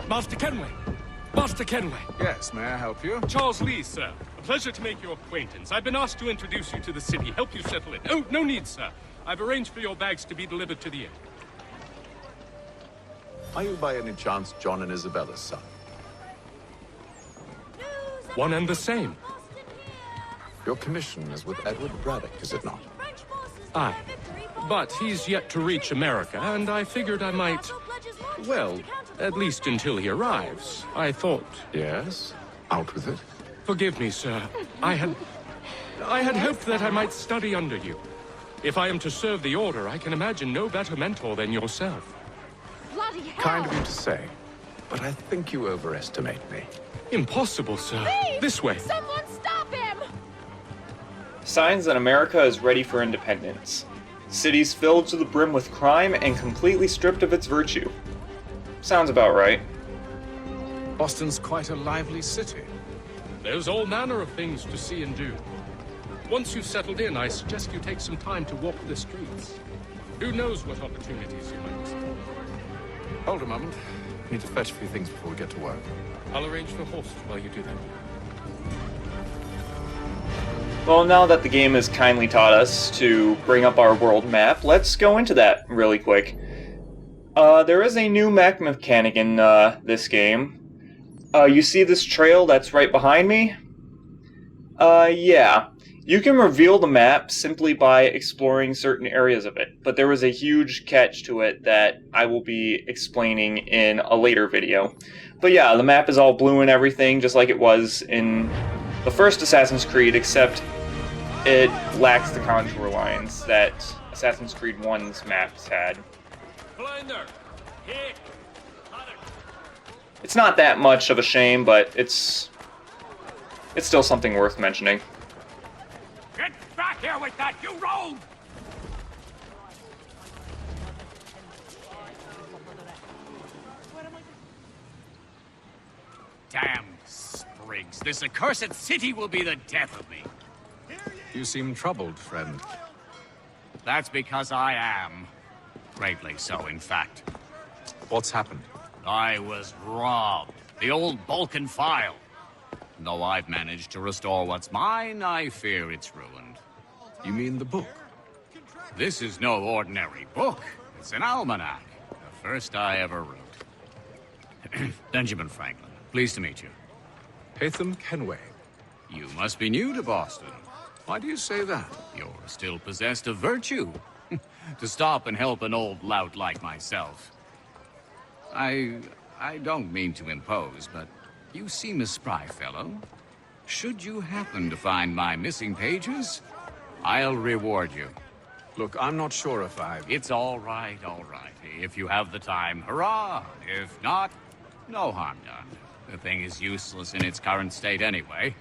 Master Kenway! Master Kenway! Yes, may I help you? Charles Lee, sir. A pleasure to make your acquaintance. I've been asked to introduce you to the city, help you settle in. Oh, no need, sir. I've arranged for your bags to be delivered to the inn. Are you by any chance John and Isabella's son? One and the same. Your commission is with Edward Braddock, is it not? Aye. But he's yet to reach America, and I figured I might... Well, at least until he arrives. I thought... Yes? Out with it. Forgive me, sir. I had hoped that I might study under you. If I am to serve the Order, I can imagine no better mentor than yourself. Bloody hell! Kind of you to say, but I think you overestimate me. Impossible, sir. Please! This way. Someone stop him! Signs that America is ready for independence. Cities filled to the brim with crime and completely stripped of its virtue. Sounds about right. Boston's quite a lively city. There's all manner of things to see and do. Once you've settled in, I suggest you take some time to walk the streets. Who knows what opportunities you might explore. Hold a moment. Need to fetch a few things before we get to work. I'll arrange for horses while you do that. Well, now that the game has kindly taught us to bring up our world map, let's go into that really quick. There is a new map mechanic in this game. You see this trail that's right behind me? Yeah. You can reveal the map simply by exploring certain areas of it, but there is a huge catch to it that I will be explaining in a later video. But yeah, the map is all blue and everything, just like it was in the first Assassin's Creed, except it lacks the contour lines that Assassin's Creed 1's maps had. It's not that much of a shame, but it's still something worth mentioning. Get back here with that, you rogue! Damn sprigs, this accursed city will be the death of me. You seem troubled, friend. That's because I am. Greatly so, in fact. What's happened? I was robbed. The old Balkan file. Though I've managed to restore what's mine, I fear it's ruined. You mean the book? This is no ordinary book. It's an almanac. The first I ever wrote. Benjamin Franklin, pleased to meet you. Haytham Kenway. You must be new to Boston. Why do you say that? You're still possessed of virtue. To stop and help an old lout like myself. I don't mean to impose, but you seem a spry fellow. Should you happen to find my missing pages, I'll reward you. Look, I'm not sure if I... It's all right, all right. If you have the time, hurrah! If not, no harm done. The thing is useless in its current state anyway.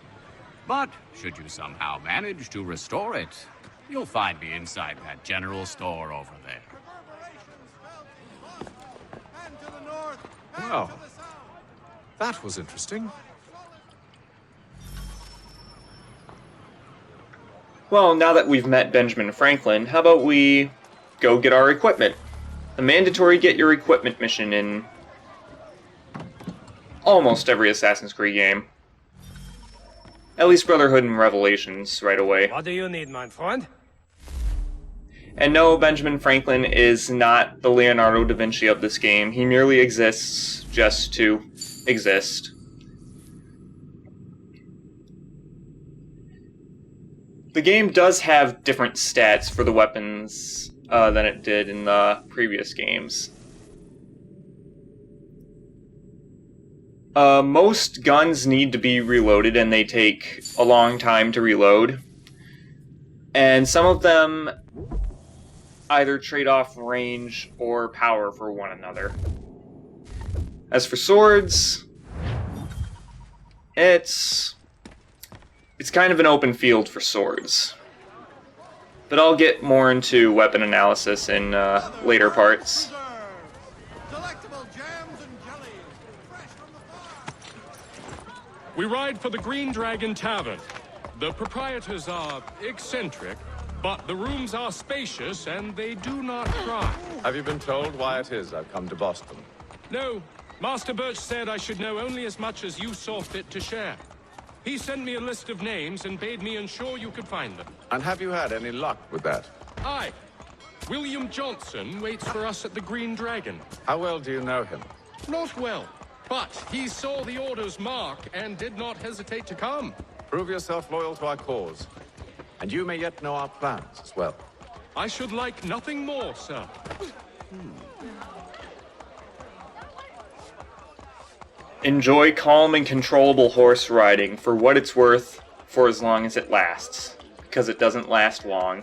But should you somehow manage to restore it, you'll find me inside that general store over there. Well, that was interesting. Well, now that we've met Benjamin Franklin, how about we go get our equipment? The mandatory get your equipment mission in almost every Assassin's Creed game. At least Brotherhood and Revelations right away. What do you need, my friend? And no, Benjamin Franklin is not the Leonardo da Vinci of this game. He merely exists just to exist. The game does have different stats for the weapons than it did in the previous games. Most guns need to be reloaded, and they take a long time to reload. And some of them either trade off range or power for one another. As for swords, it's kind of an open field for swords. But I'll get more into weapon analysis in later parts. We ride for the Green Dragon Tavern. The proprietors are eccentric, but the rooms are spacious and they do not cry. Have you been told why it is I've come to Boston? No, Master Birch said I should know only as much as you saw fit to share. He sent me a list of names and bade me ensure you could find them. And have you had any luck with that? Aye. William Johnson waits for us at the Green Dragon. How well do you know him? Not well, but he saw the order's mark and did not hesitate to come. Prove yourself loyal to our cause. And you may yet know our plans as well. I should like nothing more, sir. Enjoy calm and controllable horse riding for what it's worth for as long as it lasts. Because it doesn't last long.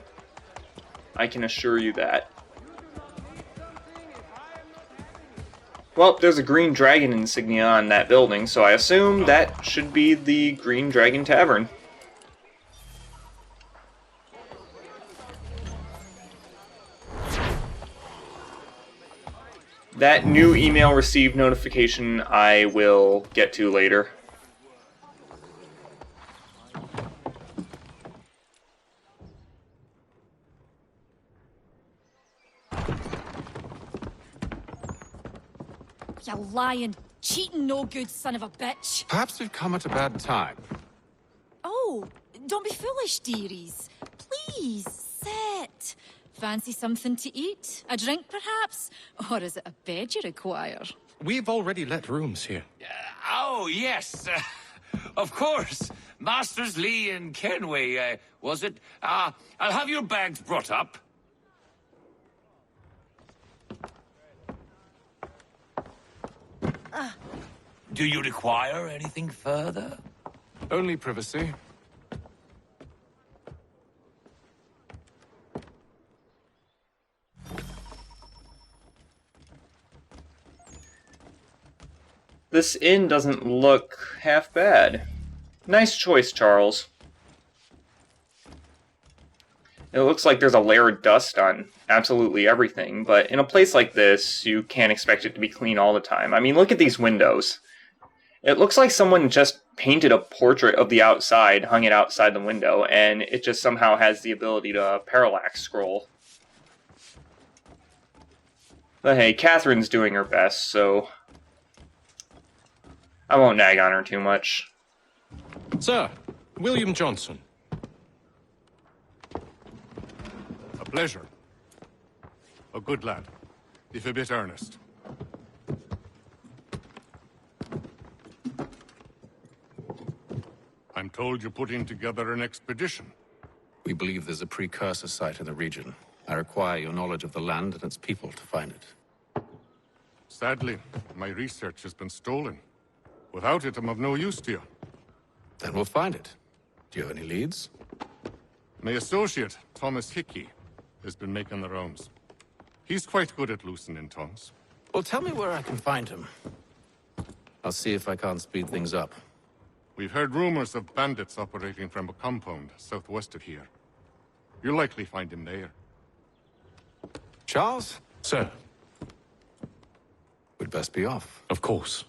I can assure you that. Well, there's a Green Dragon insignia on that building, so I assume that should be the Green Dragon Tavern. That new email received notification I will get to later. You lying, cheating, no good son of a bitch. Perhaps we've come at a bad time. Oh, don't be foolish, dearies. Please, sit. Fancy something to eat? A drink, perhaps? Or is it a bed you require? We've already let rooms here. Oh, yes. Of course. Masters Lee and Kenway, was it? I'll have your bags brought up. Do you require anything further? Only privacy. This inn doesn't look half bad. Nice choice, Charles. It looks like there's a layer of dust on absolutely everything, but in a place like this, you can't expect it to be clean all the time. I mean, look at these windows. It looks like someone just painted a portrait of the outside, hung it outside the window, and it just somehow has the ability to parallax scroll. But hey, Catherine's doing her best, so I won't nag on her too much. Sir, William Johnson. A pleasure. A good lad, if a bit earnest. I'm told you're putting together an expedition. We believe there's a precursor site in the region. I require your knowledge of the land and its people to find it. Sadly, my research has been stolen. Without it, I'm of no use to you. Then we'll find it. Do you have any leads? My associate, Thomas Hickey, has been making the rounds. He's quite good at loosening tongues. Well, tell me where I can find him. I'll see if I can't speed things up. We've heard rumors of bandits operating from a compound southwest of here. You'll likely find him there. Charles? Sir, We'd best be off. of course.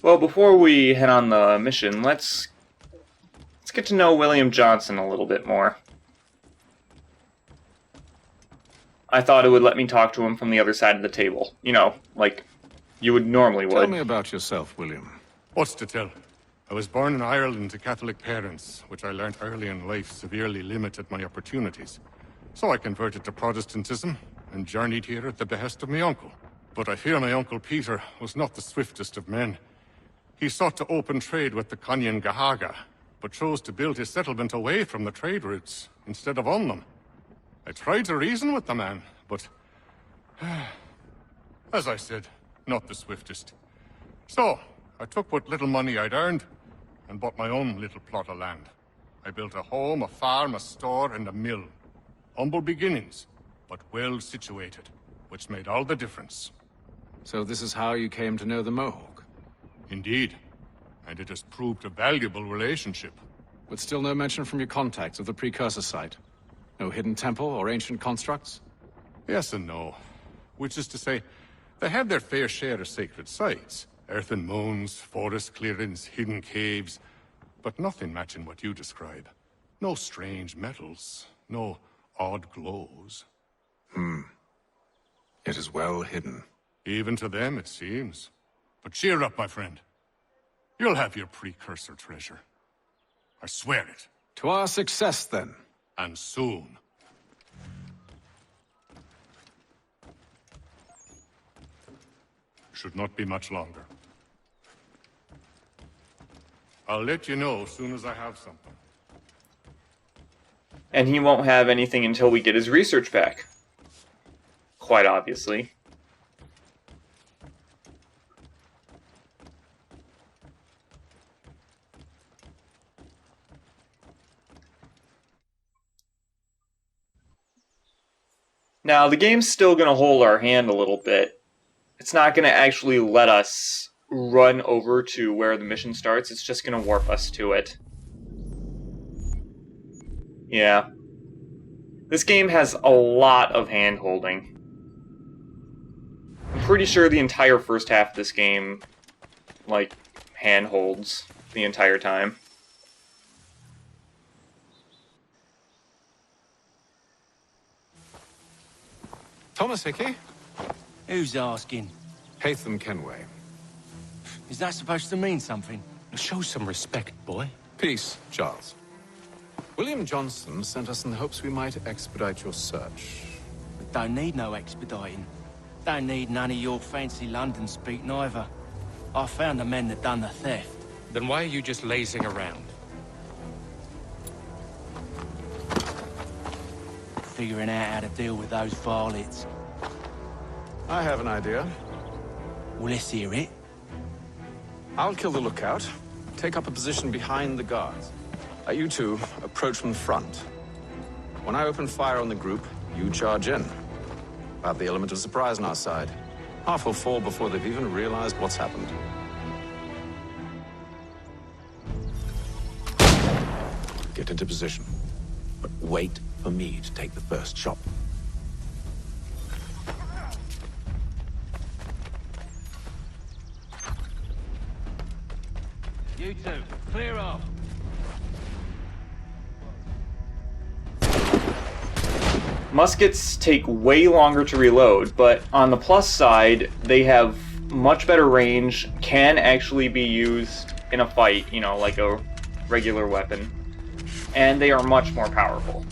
Well, before we head on the mission, let's get to know William Johnson a little bit more. I thought it would let me talk to him from the other side of the table. You know, like you would normally would. Tell me about yourself, William. What's to tell? I was born in Ireland to Catholic parents, which I learned early in life severely limited my opportunities. So I converted to Protestantism and journeyed here at the behest of my uncle. But I fear my uncle Peter was not the swiftest of men. He sought to open trade with the Conyan Gahaga, but chose to build his settlement away from the trade routes instead of on them. I tried to reason with the man, but as I said, not the swiftest. So, I took what little money I'd earned and bought my own little plot of land. I built a home, a farm, a store, and a mill. Humble beginnings, but well situated, which made all the difference. So this is how you came to know the Mohawk? Indeed, and it has proved a valuable relationship. But still no mention from your contacts of the precursor site? No hidden temple or ancient constructs? Yes and no. Which is to say, they have their fair share of sacred sites. Earthen mounds, forest clearings, hidden caves. But nothing matching what you describe. No strange metals. No odd glows. It is well hidden. Even to them, it seems. But cheer up, my friend. You'll have your precursor treasure. I swear it. To our success, then. And soon. Should not be much longer. I'll let you know as soon as I have something. And he won't have anything until we get his research back. Quite obviously. Now, the game's still going to hold our hand a little bit. It's not going to actually let us run over to where the mission starts. It's just going to warp us to it. Yeah. This game has a lot of hand-holding. I'm pretty sure the entire first half of this game, like, hand-holds the entire time. Thomas Hickey? Who's asking? Haytham Kenway. Is that supposed to mean something? Show some respect, boy. Peace, Charles. William Johnson sent us in the hopes we might expedite your search. Don't need no expediting. Don't need none of your fancy London speak neither. I found the men that done the theft. Then why are you just lazing around? Figuring out how to deal with those varlets. I have an idea. Well, let's hear it. I'll kill the lookout. Take up a position behind the guards. You two approach from the front. When I open fire on the group, you charge in. Have the element of surprise on our side. Half will fall before they've even realized what's happened. Get into position. But wait for me to take the first shot. You two, clear off. Muskets take way longer to reload, but on the plus side, they have much better range, can actually be used in a fight, you know, like a regular weapon, and they are much more powerful.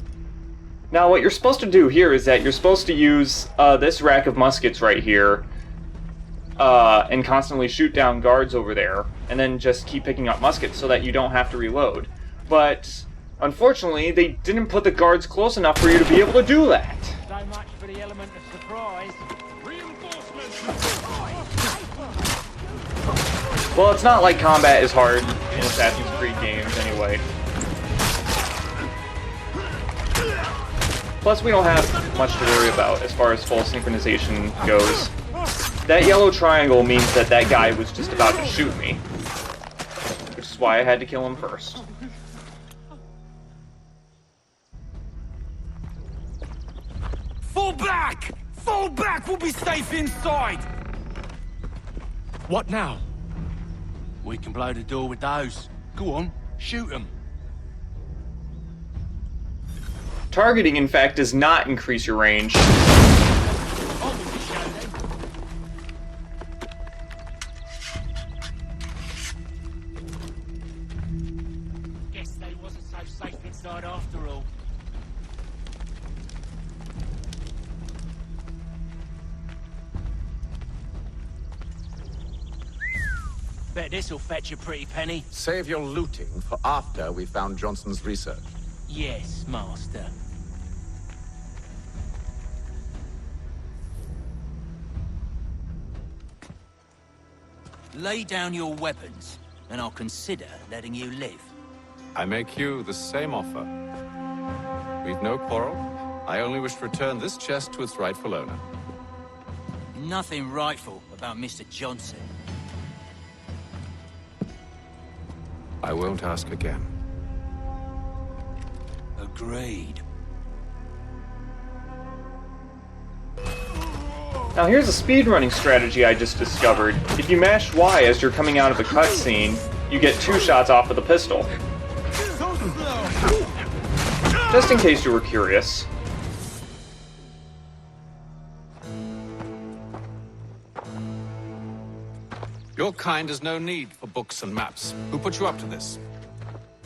Now, what you're supposed to do here is that you're supposed to use this rack of muskets right here, and constantly shoot down guards over there, and then just keep picking up muskets so that you don't have to reload. But unfortunately, they didn't put the guards close enough for you to be able to do that. So much for the element of surprise. Well, it's not like combat is hard in Assassin's Creed games anyway. Plus, we don't have much to worry about as far as full synchronization goes. That yellow triangle means that that guy was just about to shoot me, which is why I had to kill him first. Fall back! Fall back! We'll be safe inside! What now? We can blow the door with those. Go on, shoot them. Targeting, in fact, does not increase your range. Guess they wasn't so safe inside after all. Bet this'll fetch a pretty penny. Save your looting for after we found Johnson's research. Yes, master. Lay down your weapons, and I'll consider letting you live. I make you the same offer. We've no quarrel. I only wish to return this chest to its rightful owner. Nothing rightful about Mr. Johnson. I won't ask again. Agreed. Now here's a speedrunning strategy I just discovered. If you mash Y as you're coming out of a cutscene, you get 2 shots off of the pistol. Just in case you were curious. Your kind has no need for books and maps. Who put you up to this?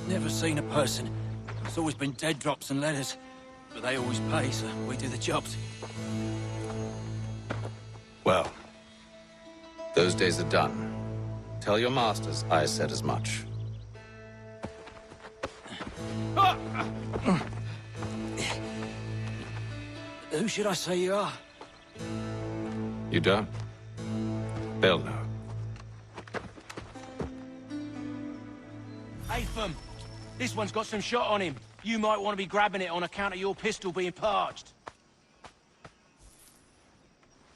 Never seen a person. It's always been dead drops and letters. But they always pay, so we do the jobs. Well, those days are done. Tell your masters I said as much. Who should I say you are? You don't? They'll know. Atham, this one's got some shot on him. You might want to be grabbing it on account of your pistol being parched.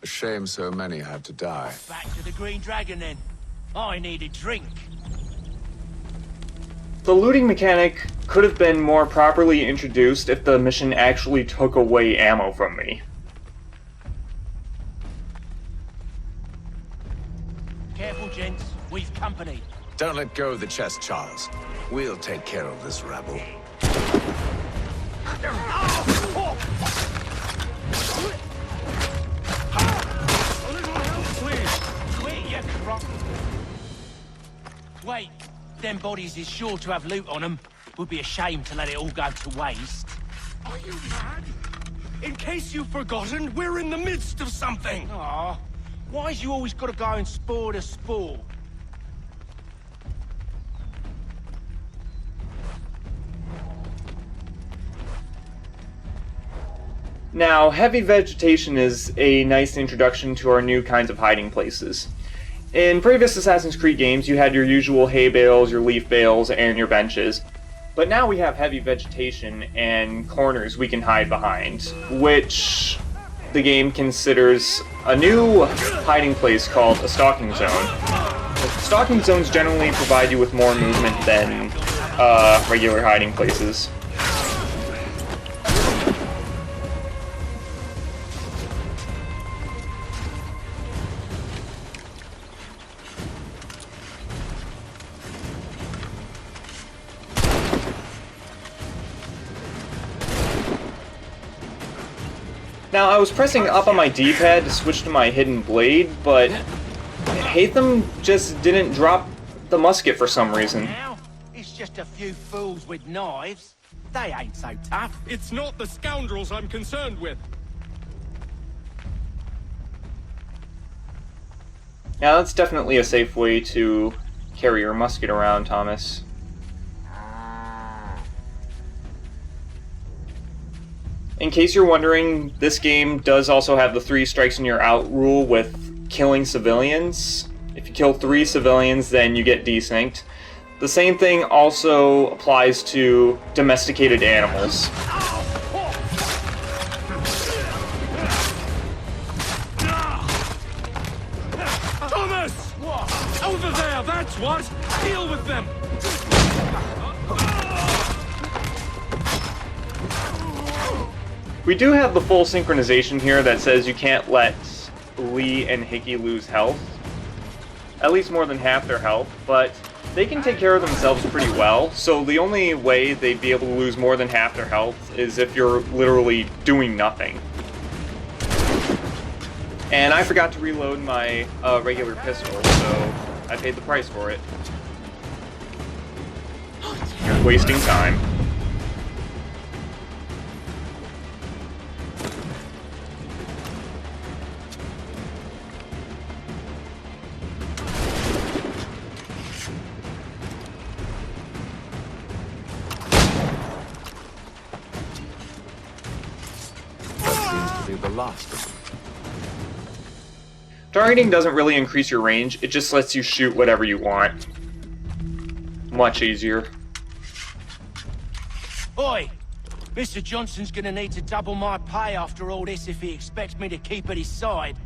A shame so many had to die. Back to the Green Dragon, then. I need a drink. The looting mechanic could have been more properly introduced if the mission actually took away ammo from me. Careful, gents. We've company. Don't let go of the chest, Charles. We'll take care of this rabble. Wait, them bodies is sure to have loot on them. Would be a shame to let it all go to waste. Are you mad? In case you've forgotten, we're in the midst of something! Aw, why's you always gotta go and spore the spore? Now, heavy vegetation is a nice introduction to our new kinds of hiding places. In previous Assassin's Creed games, you had your usual hay bales, your leaf bales, and your benches. But now we have heavy vegetation and corners we can hide behind, which the game considers a new hiding place called a stalking zone. Stalking zones generally provide you with more movement than regular hiding places. Now, I was pressing up on my D-pad to switch to my hidden blade, but Hatham just didn't drop the musket for some reason. Now, it's just a few fools with knives. They ain't so tough. It's not the scoundrels I'm concerned with. Now, that's definitely a safe way to carry your musket around, Thomas. In case you're wondering, this game does also have the 3 strikes and you're out rule with killing civilians. If you kill 3 civilians, then you get desynced. The same thing also applies to domesticated animals. Thomas! Over there, that's what! Deal with them! We do have the full synchronization here that says you can't let Lee and Hickey lose health. At least more than half their health, but they can take care of themselves pretty well, so the only way they'd be able to lose more than half their health is if you're literally doing nothing. And I forgot to reload my regular pistol, so I paid the price for it. Wasting time. The last of them. Targeting doesn't really increase your range, it just lets you shoot whatever you want. Much easier. Oi! Mr. Johnson's gonna need to double my pay after all this if he expects me to keep at his side.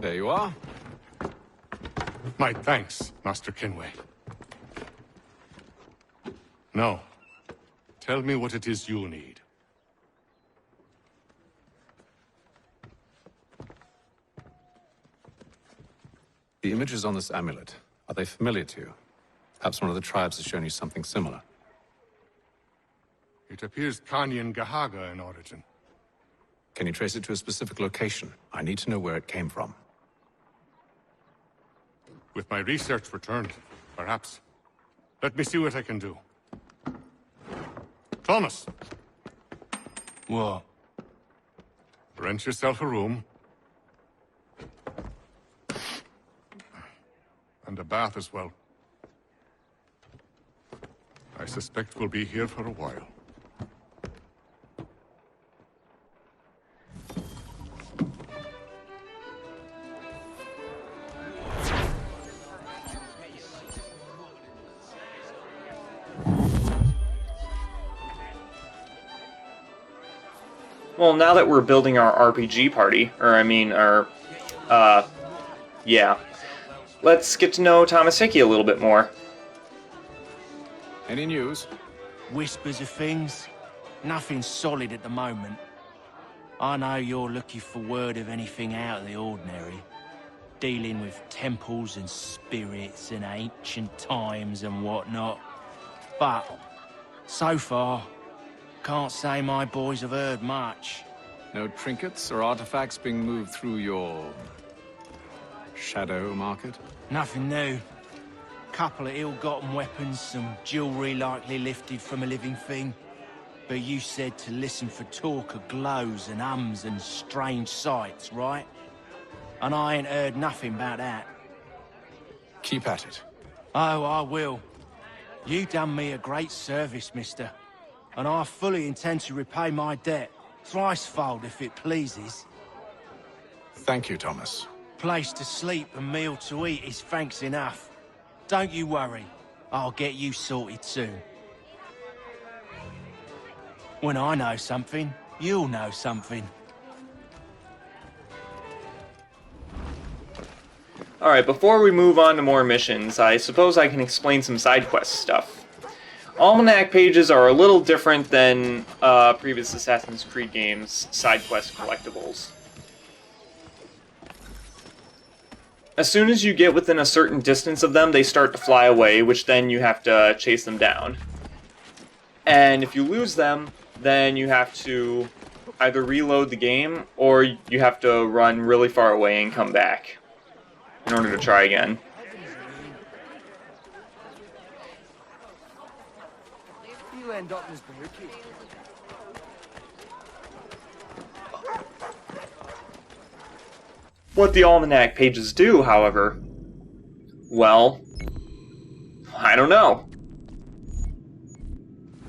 There you are. My thanks, Master Kenway. Now, tell me what it is you'll need. The images on this amulet, are they familiar to you? Perhaps one of the tribes has shown you something similar. It appears Kanyan Gahaga in origin. Can you trace it to a specific location? I need to know where it came from. With my research returned, perhaps. Let me see what I can do. Thomas! What? Rent yourself a room. And a bath as well. I suspect we'll be here for a while. Well, now that we're building our RPG party, yeah. Let's get to know Thomas Hickey a little bit more. Any news? Whispers of things. Nothing solid at the moment. I know you're looking for word of anything out of the ordinary. Dealing with temples and spirits and ancient times and whatnot. But, so far, can't say my boys have heard much. No trinkets or artifacts being moved through your... shadow market? Nothing new. Couple of ill-gotten weapons, some jewelry likely lifted from a living thing. But you said to listen for talk of glows and ums and strange sights, right? And I ain't heard nothing about that. Keep at it. Oh, I will. You done me a great service, mister. And I fully intend to repay my debt. Thricefold, if it pleases. Thank you, Thomas. Place to sleep and meal to eat is thanks enough. Don't you worry. I'll get you sorted soon. When I know something, you'll know something. Alright, before we move on to more missions, I suppose I can explain some side quest stuff. Almanac pages are a little different than previous Assassin's Creed games' side quest collectibles. As soon as you get within a certain distance of them, they start to fly away, which then you have to chase them down. And if you lose them, then you have to either reload the game, or you have to run really far away and come back in order to try again. You end up as Berkey. What the Almanac pages do, however, well, I don't know.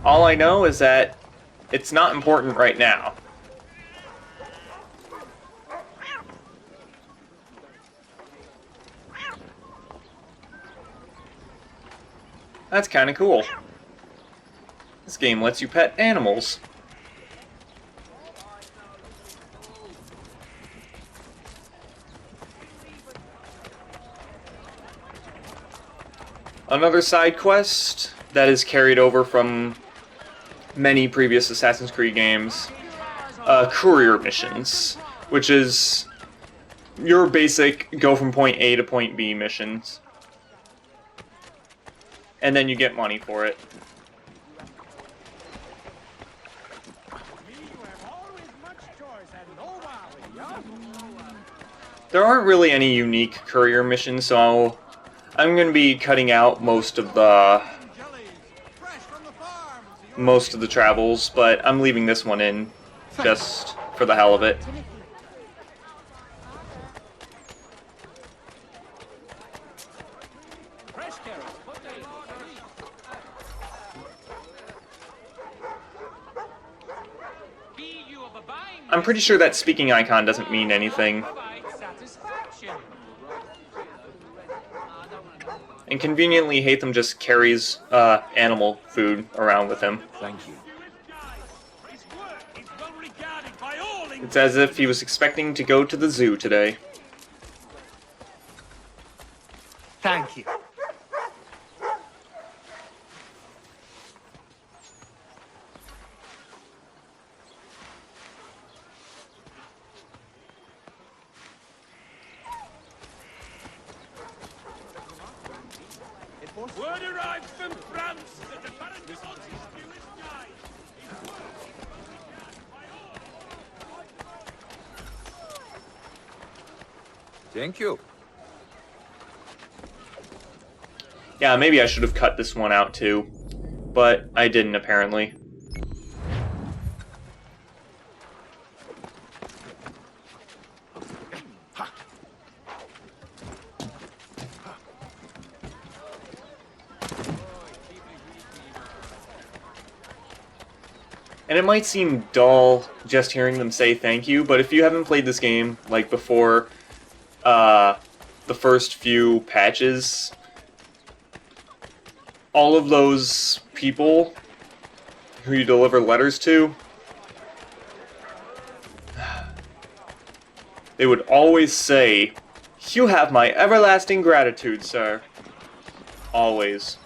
All I know is that it's not important right now. That's kinda cool. This game lets you pet animals. Another side quest that is carried over from many previous Assassin's Creed games, courier missions, which is your basic go from point A to point B missions. And then you get money for it. There aren't really any unique courier missions, so I'm going to be cutting out most of the travels, but I'm leaving this one in just for the hell of it. I'm pretty sure that speaking icon doesn't mean anything. And conveniently, Hatham just carries animal food around with him. Thank you. It's as if he was expecting to go to the zoo today. Thank you. Word arrived from France that the Baron de Montesquieu is died. Thank you. Yeah, maybe I should have cut this one out too, but I didn't apparently. And it might seem dull just hearing them say thank you, but if you haven't played this game, like before the first few patches, all of those people who you deliver letters to, they would always say, "You have my everlasting gratitude, sir." Always.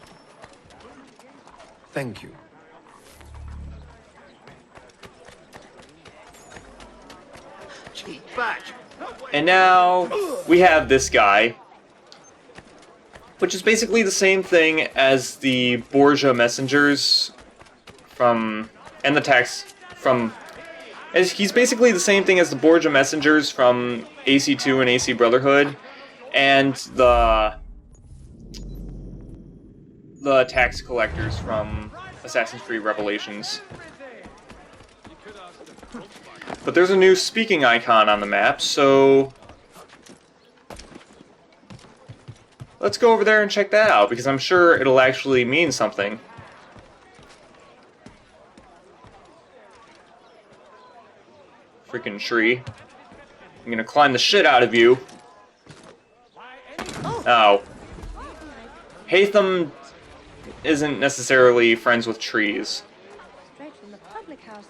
Thank you. And now we have this guy, which is basically the same thing as the Borgia messengers from, and the text from, as he's basically the same thing as the Borgia messengers from AC2 and AC Brotherhood, and the tax collectors from Assassin's Creed Revelations. But there's a new speaking icon on the map, so let's go over there and check that out, because I'm sure it'll actually mean something. Freaking tree. I'm gonna climb the shit out of you. Oh. Hatham isn't necessarily friends with trees.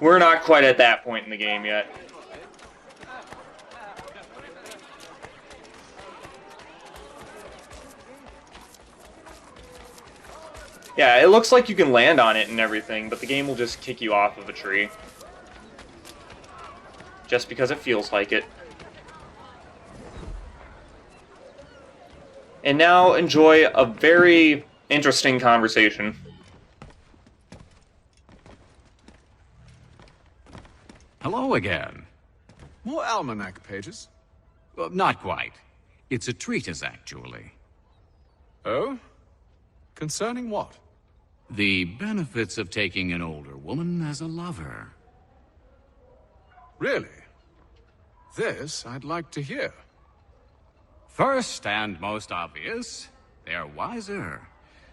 We're not quite at that point in the game yet. Yeah, it looks like you can land on it and everything, but the game will just kick you off of a tree. Just because it feels like it. And now enjoy a very interesting conversation. Hello again. More almanac pages? Not quite. It's a treatise, actually. Oh? Concerning what? The benefits of taking an older woman as a lover. Really? This I'd like to hear. First and most obvious, they're wiser.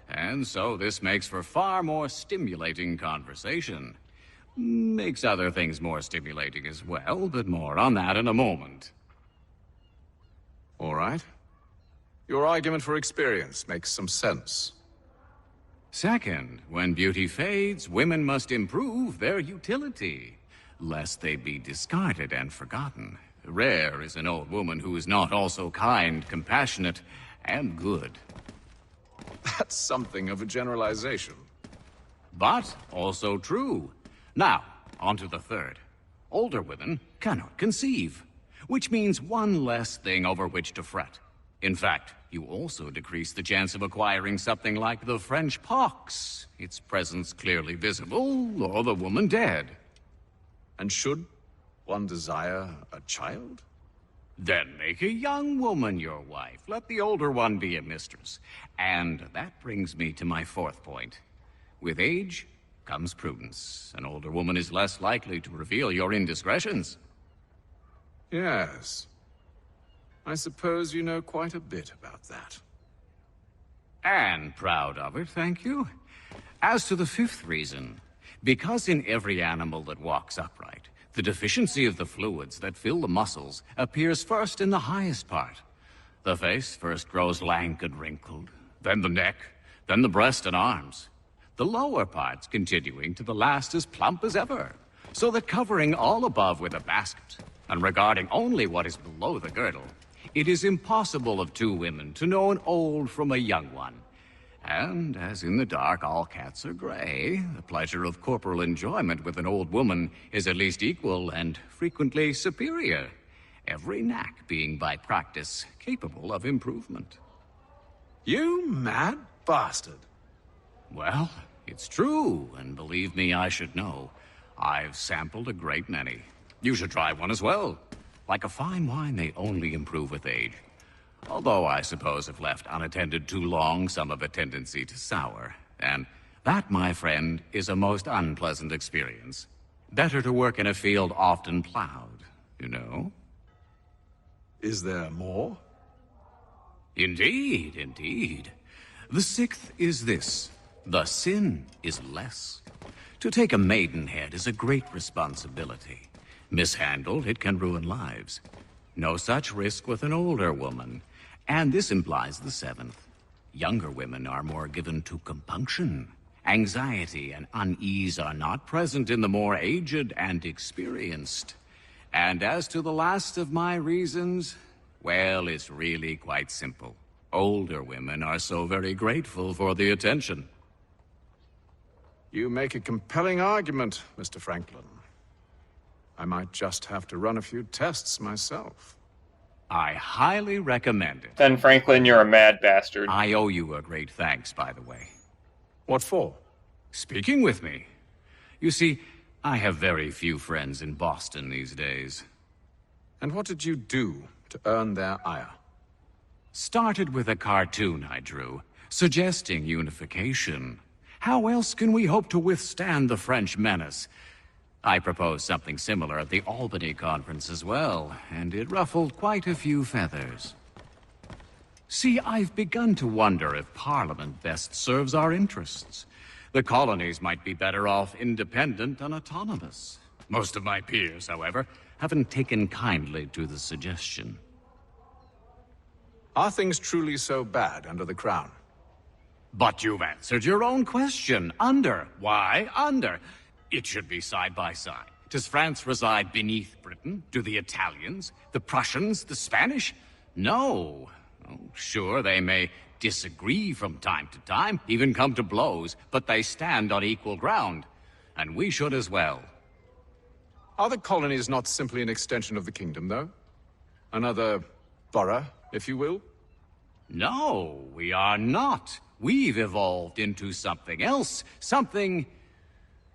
And so this makes for far more stimulating conversation. Makes other things more stimulating as well, but more on that in a moment. All right. Your argument for experience makes some sense. Second, when beauty fades, women must improve their utility, lest they be discarded and forgotten. Rare is an old woman who is not also kind, compassionate, and good. That's something of a generalization. But also true. Now, on to the third. Older women cannot conceive, which means one less thing over which to fret. In fact, you also decrease the chance of acquiring something like the French pox, its presence clearly visible, or the woman dead. And should one desire a child? Then make a young woman your wife. Let the older one be a mistress. And that brings me to my fourth point. With age comes prudence. An older woman is less likely to reveal your indiscretions. Yes. I suppose you know quite a bit about that. And proud of it, thank you. As to the fifth reason, because in every animal that walks upright, the deficiency of the fluids that fill the muscles appears first in the highest part. The face first grows lank and wrinkled, then the neck, then the breast and arms. The lower parts continuing to the last as plump as ever, so that covering all above with a basket, and regarding only what is below the girdle, it is impossible of two women to know an old from a young one. And as in the dark all cats are gray, the pleasure of corporal enjoyment with an old woman is at least equal and frequently superior, every knack being by practice capable of improvement. You mad? bastard. Well, it's true, and believe me, I should know. I've sampled a great many. You should try one as well. Like a fine wine, they only improve with age. Although I suppose if left unattended too long, some have a tendency to sour. And that, my friend, is a most unpleasant experience. Better to work in a field often plowed, you know? Is there more? Indeed, indeed. The sixth is this. The sin is less. To take a maidenhead is a great responsibility. Mishandled, it can ruin lives. No such risk with an older woman. And this implies the seventh. Younger women are more given to compunction. Anxiety and unease are not present in the more aged and experienced. And as to the last of my reasons, well, it's really quite simple. Older women are so very grateful for the attention. You make a compelling argument, Mr. Franklin. I might just have to run a few tests myself. I highly recommend it. Then, Franklin, you're a mad bastard. I owe you a great thanks, by the way. What for? Speaking with me. You see, I have very few friends in Boston these days. And what did you do to earn their ire? Started with a cartoon I drew, suggesting unification. How else can we hope to withstand the French menace? I proposed something similar at the Albany conference as well, and it ruffled quite a few feathers. See, I've begun to wonder if Parliament best serves our interests. The colonies might be better off independent and autonomous. Most of my peers, however, haven't taken kindly to the suggestion. Are things truly so bad under the Crown? But you've answered your own question. Under. Why under? It should be side by side. Does France reside beneath Britain? Do the Italians, the Prussians, the Spanish? No. Oh, sure, they may disagree from time to time, even come to blows, but they stand on equal ground. And we should as well. Are the colonies not simply an extension of the kingdom, though? Another borough, if you will? No, we are not. We've evolved into something else, something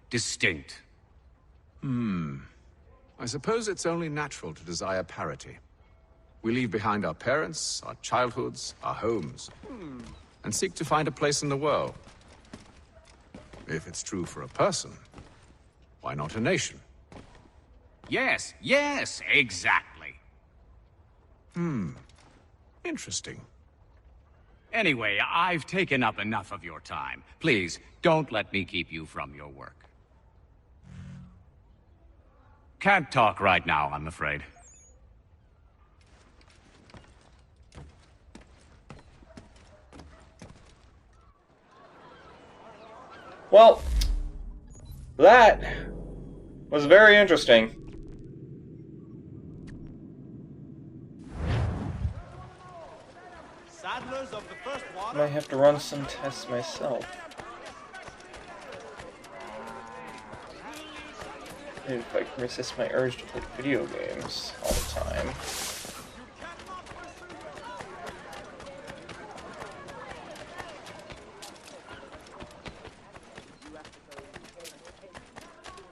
distinct. I suppose it's only natural to desire parity. We leave behind our parents, our childhoods, our homes, and seek to find a place in the world. If it's true for a person, why not a nation? Yes, yes, exactly. Interesting. Anyway, I've taken up enough of your time. Please, don't let me keep you from your work. Can't talk right now, I'm afraid. Well, that was very interesting. I might have to run some tests myself. Maybe if I can resist my urge to play video games all the time.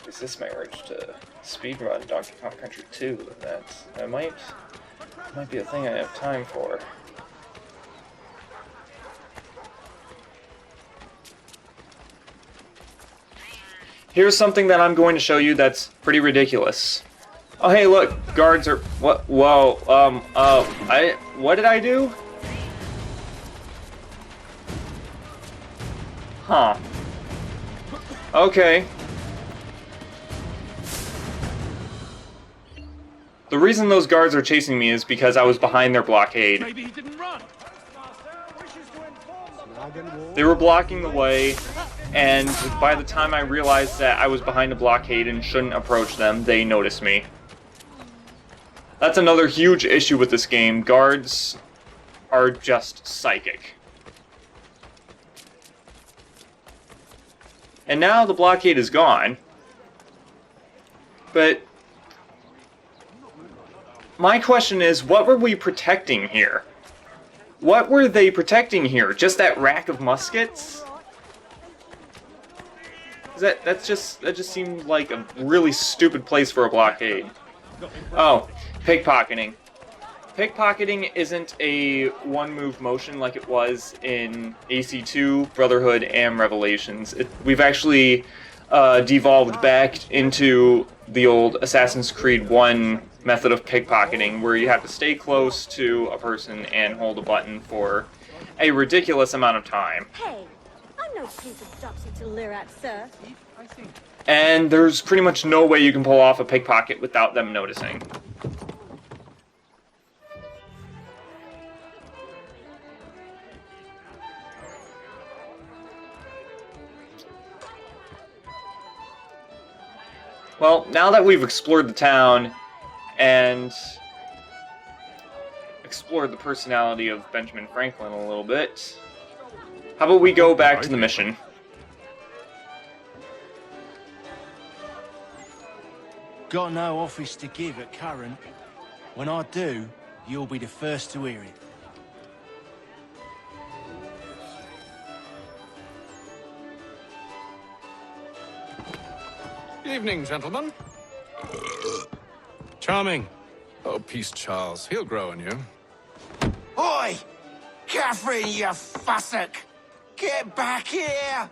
Resist my urge to speedrun Donkey Kong Country 2. That might be a thing I have time for. Here's something that I'm going to show you that's pretty ridiculous. Oh, hey, look, guards are... What? Whoa, what did I do? Huh. Okay. The reason those guards are chasing me is because I was behind their blockade. Maybe he didn't run. They were blocking the way, and by the time I realized that I was behind a blockade and shouldn't approach them, they noticed me. That's another huge issue with this game. Guards are just psychic. And now the blockade is gone. But my question is, what were we protecting here? What were they protecting here? Just that rack of muskets? That just seemed like a really stupid place for a blockade. Oh, pickpocketing. Pickpocketing isn't a one-move motion like it was in AC2, Brotherhood, and Revelations. We've actually devolved back into the old Assassin's Creed 1 method of pickpocketing, where you have to stay close to a person and hold a button for a ridiculous amount of time. Hey, I'm no piece of doxy to leer at, sir. And there's pretty much no way you can pull off a pickpocket without them noticing. Well, now that we've explored the town and explored the personality of Benjamin Franklin a little bit, how about we go back to the mission? Got no office to give at current. When I do, you'll be the first to hear it. Evening, gentlemen. Charming. Oh, peace, Charles. He'll grow on you. Oi! Catherine, you fussock! Get back here!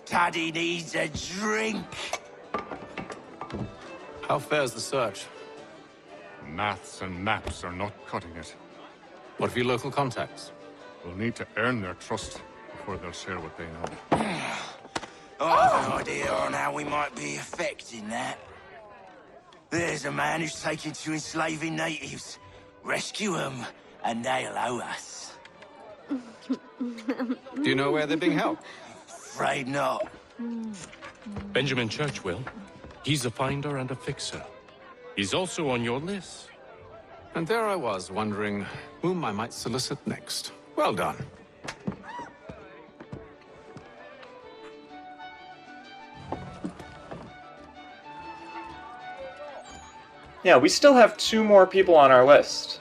Taddy needs a drink. How fares the search? Maths and maps are not cutting it. What of your local contacts? We'll need to earn their trust before they'll share what they know. I have an idea on how we might be affecting that. There's a man who's taken to enslaving natives. Rescue them, and they'll owe us. Do you know where they're being held? Afraid not. Benjamin Churchwill. He's a finder and a fixer. He's also on your list. And there I was, wondering whom I might solicit next. Well done. Yeah, we still have 2 more people on our list.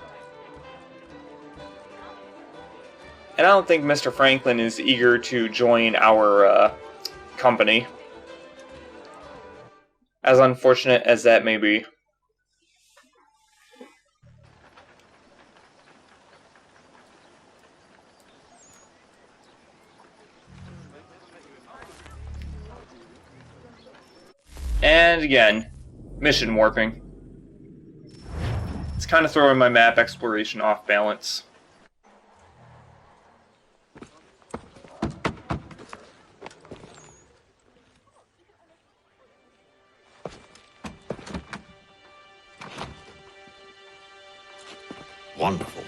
And I don't think Mr. Franklin is eager to join our company. As unfortunate as that may be. And again, mission warping. It's kind of throwing my map exploration off balance. Wonderful.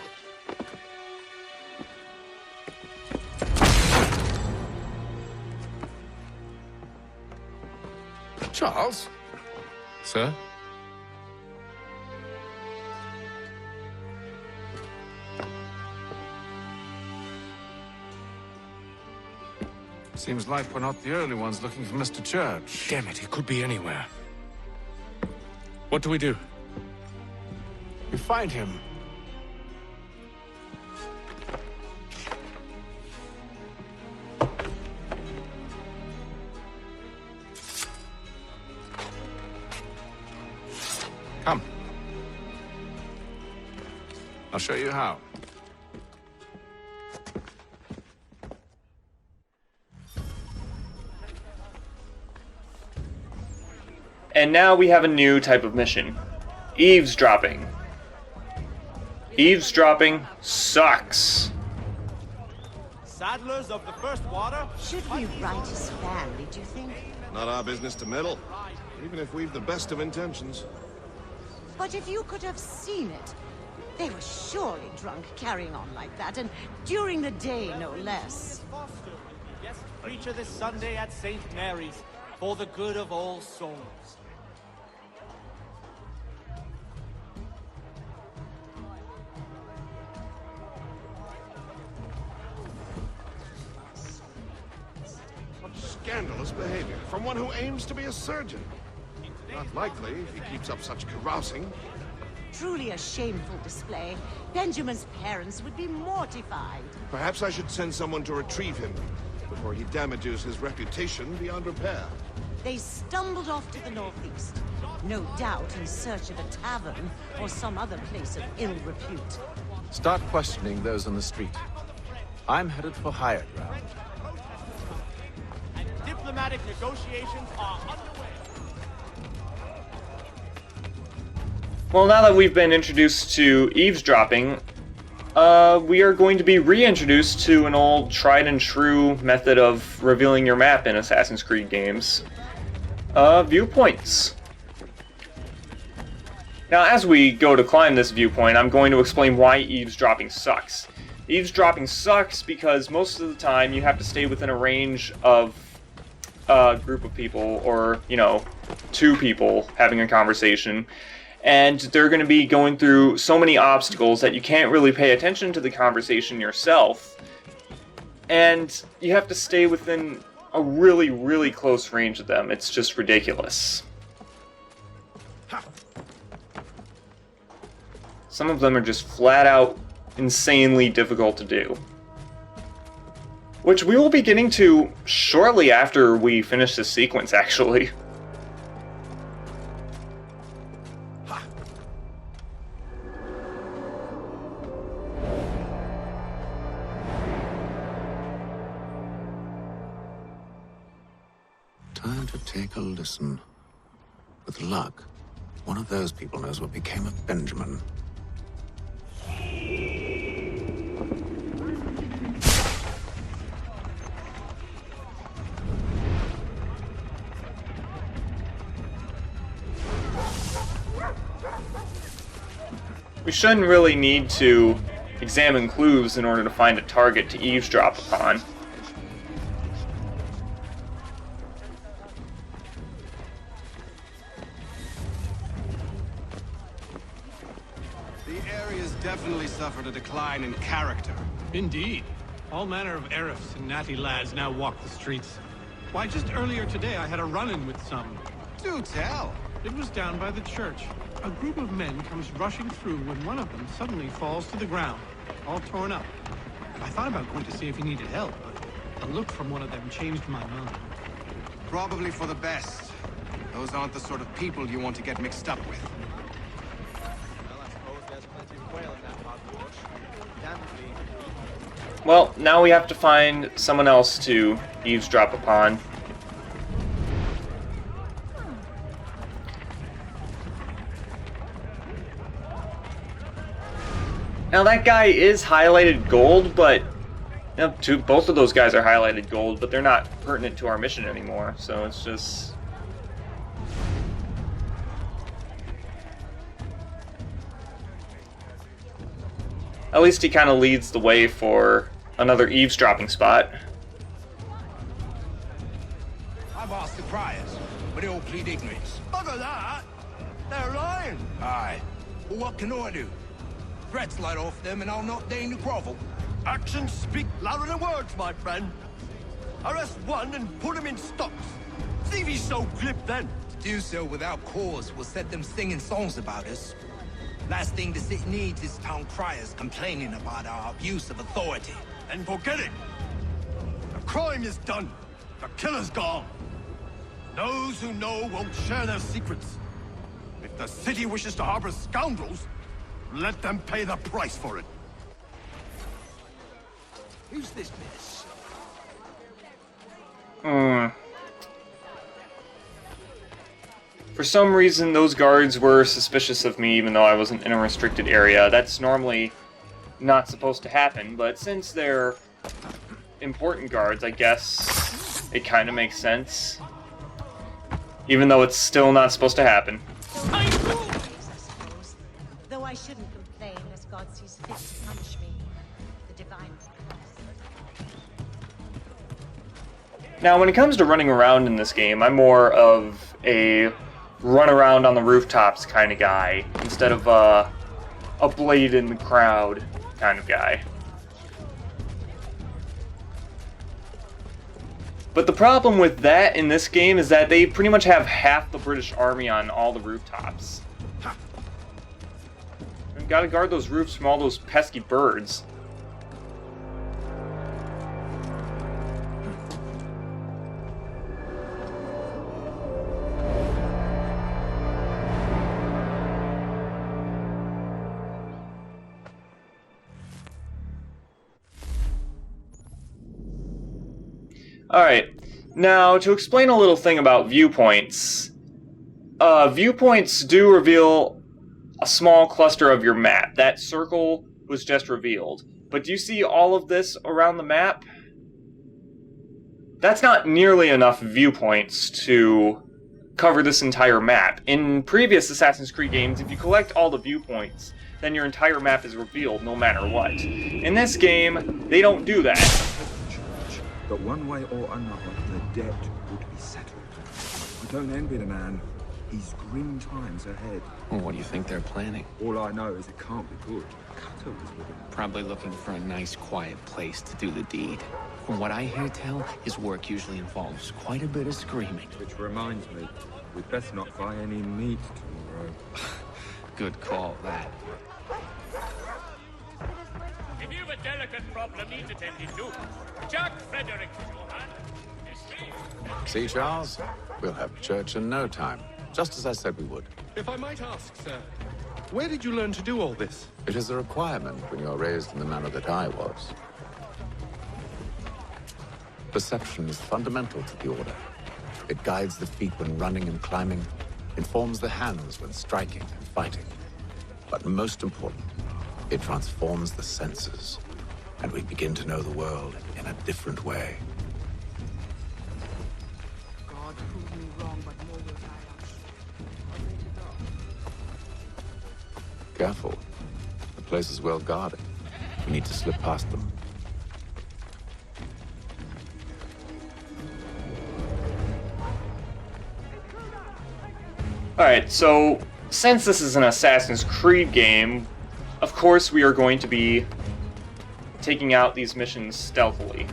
Charles? Sir? Seems like we're not the only ones looking for Mr. Church. Damn it, he could be anywhere. What do we do? We find him. Come. I'll show you how. And now we have a new type of mission. Eavesdropping. Eavesdropping sucks. Saddlers of the first water? Should we right his family, do you think? Not our business to meddle, even if we've the best of intentions. But if you could have seen it, they were surely drunk carrying on like that, and during the day, no less. Guest preacher this Sunday at St. Mary's, for the good of all souls. Scandalous behavior from one who aims to be a surgeon. Not likely if he keeps up such carousing. truly a shameful display. Benjamin's parents would be mortified. Perhaps I should send someone to retrieve him before he damages his reputation beyond repair. They stumbled off to the northeast, no doubt in search of a tavern or some other place of ill repute. Start questioning those on the street. I'm headed for higher ground. Diplomatic negotiations are underway. Well, now that we've been introduced to eavesdropping, we are going to be reintroduced to an old tried and true method of revealing your map in Assassin's Creed games. Viewpoints. Now, as we go to climb this viewpoint, I'm going to explain why eavesdropping sucks. Eavesdropping sucks because most of the time you have to stay within a range of a group of people, or, you know, two people having a conversation, and they're going to be going through so many obstacles that you can't really pay attention to the conversation yourself, and you have to stay within a really, really close range of them. It's just ridiculous. Some of them are just flat out insanely difficult to do. Which we will be getting to shortly after we finish this sequence, actually. Time to take a listen. With luck, one of those people knows what became of Benjamin. We shouldn't really need to examine clues in order to find a target to eavesdrop upon. The area's definitely suffered a decline in character. Indeed. All manner of Arifs and natty lads now walk the streets. Why, just earlier today I had a run-in with some. Do tell. It was down by the church. A group of men comes rushing through when one of them suddenly falls to the ground, all torn up. I thought about going to see if he needed help, but a look from one of them changed my mind. Probably for the best. Those aren't the sort of people you want to get mixed up with. Well, now we have to find someone else to eavesdrop upon. Now that guy is highlighted gold, but both of those guys are highlighted gold, but they're not pertinent to our mission anymore, so it's just... At least he kind of leads the way for another eavesdropping spot. I've asked the criers, but they all plead ignorance. Bugger that! They're lying! Aye. Well, what can I do? Threats light off them and I'll not deign to grovel. Actions speak louder than words, my friend. Arrest one and put him in stocks. See if he's so glib then. To do so without cause will set them singing songs about us. Last thing the city needs is town criers complaining about our abuse of authority. And forget it. The crime is done. The killer's gone. Those who know won't share their secrets. If the city wishes to harbor scoundrels, let them pay the price for it. Who's this miss? For some reason, those guards were suspicious of me, even though I wasn't in a restricted area. That's normally not supposed to happen, but since they're important guards, I guess it kind of makes sense. Even though it's still not supposed to happen. I suppose. Though I shouldn't complain, as God sees fit to punish me. The divine purpose. Now, when it comes to running around in this game, I'm more of a run around on the rooftops kind of guy, instead of a blade in the crowd kind of guy. But the problem with that in this game is that they pretty much have half the British army on all the rooftops. gotta guard those roofs from all those pesky birds. Alright, now to explain a little thing about viewpoints. Viewpoints do reveal a small cluster of your map. That circle was just revealed. But do you see all of this around the map? That's not nearly enough viewpoints to cover this entire map. In previous Assassin's Creed games, if you collect all the viewpoints, then your entire map is revealed no matter what. In this game, they don't do that. But one way or another, the debt would be settled. I don't envy the man. He's grim times ahead. Well, what do you think they're planning? All I know is it can't be good. Cutter was with him. Probably looking for a nice, quiet place to do the deed. From what I hear tell, his work usually involves quite a bit of screaming. Which reminds me, we'd best not buy any meat tomorrow. Good call, that. If you've a delicate problem needs attending to, Jack Frederick is your man. See, Charles? We'll have church in no time. Just as I said we would. If I might ask, sir, where did you learn to do all this? It is a requirement when you're raised in the manner that I was. Perception is fundamental to the Order. It guides the feet when running and climbing, informs the hands when striking and fighting. But most important, it transforms the senses, and we begin to know the world in a different way. God proved me wrong, but more will I. Careful. The place is well guarded. We need to slip past them. Alright, so since this is an Assassin's Creed game, of course we are going to be taking out these missions stealthily.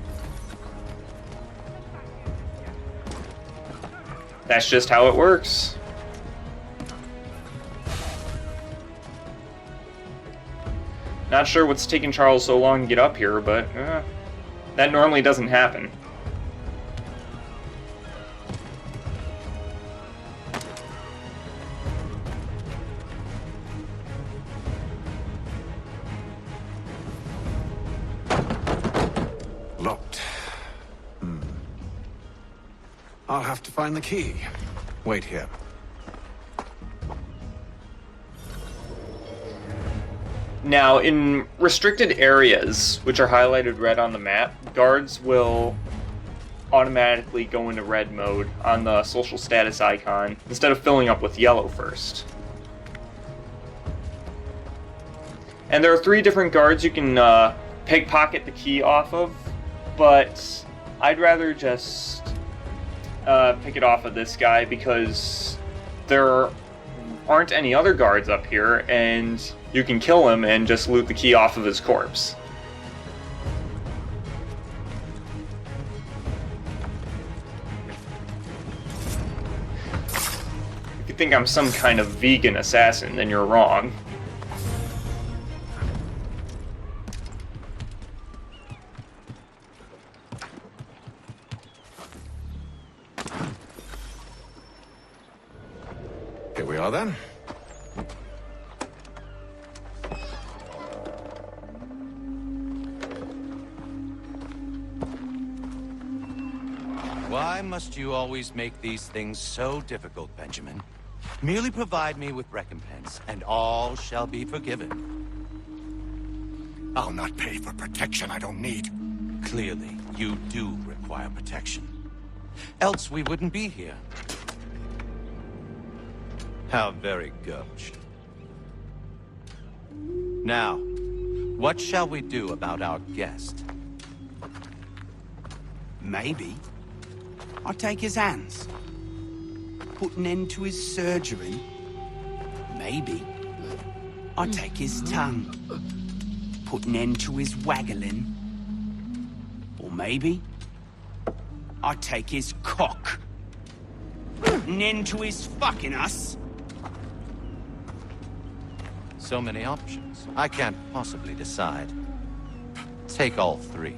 That's just how it works. Not sure what's taking Charles so long to get up here, but that normally doesn't happen. Locked. I'll have to find the key. Wait here. Now, in restricted areas, which are highlighted red on the map, guards will automatically go into red mode on the social status icon, instead of filling up with yellow first. And there are 3 different guards you can pickpocket the key off of, but I'd rather just pick it off of this guy because there aren't any other guards up here, and you can kill him and just loot the key off of his corpse. If you think I'm some kind of vegan assassin, then you're wrong. Here we are then. Why must you always make these things so difficult, Benjamin? Merely provide me with recompense, and all shall be forgiven. I'll not pay for protection I don't need. Clearly, you do require protection. Else we wouldn't be here. How very gauche. Now, what shall we do about our guest? Maybe I'll take his hands. Put an end to his surgery. Maybe I'll take his tongue. Put an end to his waggling. Or maybe I'll take his cock. Put an end to his fucking us. So many options. I can't possibly decide. Take all three.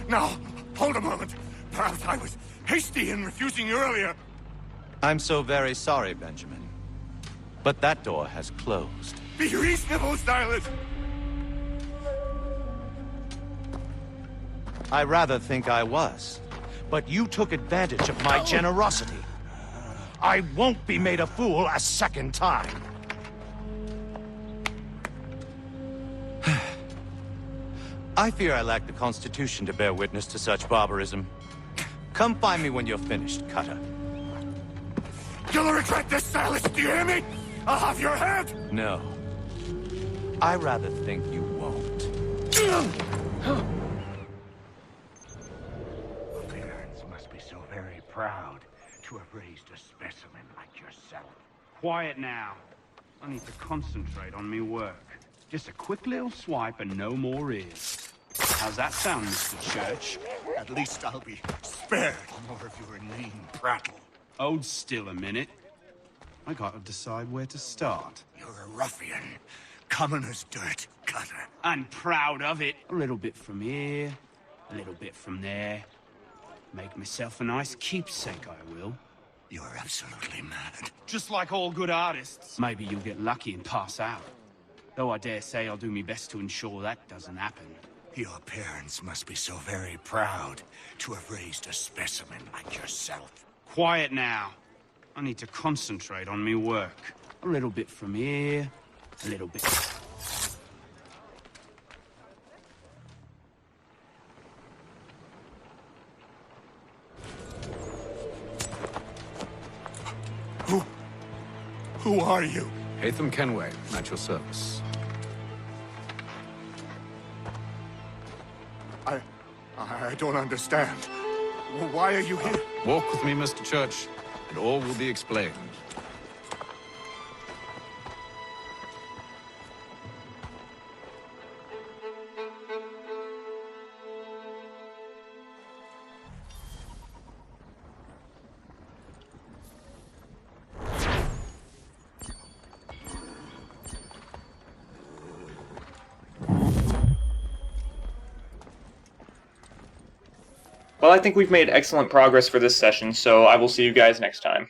Now, hold a moment. Perhaps I was hasty in refusing you earlier. I'm so very sorry, Benjamin. But that door has closed. Be reasonable, Silas. I rather think I was. But you took advantage of my generosity. I won't be made a fool a second time. I fear I lack the constitution to bear witness to such barbarism. Come find me when you're finished, Cutter. You'll regret this, Silas, do you hear me? I'll have your head! No. I rather think you won't. Parents must be so very proud to have raised a specimen like yourself. Quiet now. I need to concentrate on me work. Just a quick little swipe and no more ears. How's that sound, Mr. Church? At least I'll be spared more of your inane prattle. Hold still a minute. I gotta decide where to start. You're a ruffian. Common as dirt, Cutter. And proud of it. A little bit from here, a little bit from there. Make myself a nice keepsake, I will. You're absolutely mad. Just like all good artists. Maybe you'll get lucky and pass out. Though I dare say I'll do my best to ensure that doesn't happen. Your parents must be so very proud to have raised a specimen like yourself. Quiet now. I need to concentrate on me work. A little bit from here, a little bit. Who are you? Hatham Kenway, at your service. I don't understand. Why are you here? Walk with me, Mr. Church, and all will be explained. Well, I think we've made excellent progress for this session, so I will see you guys next time.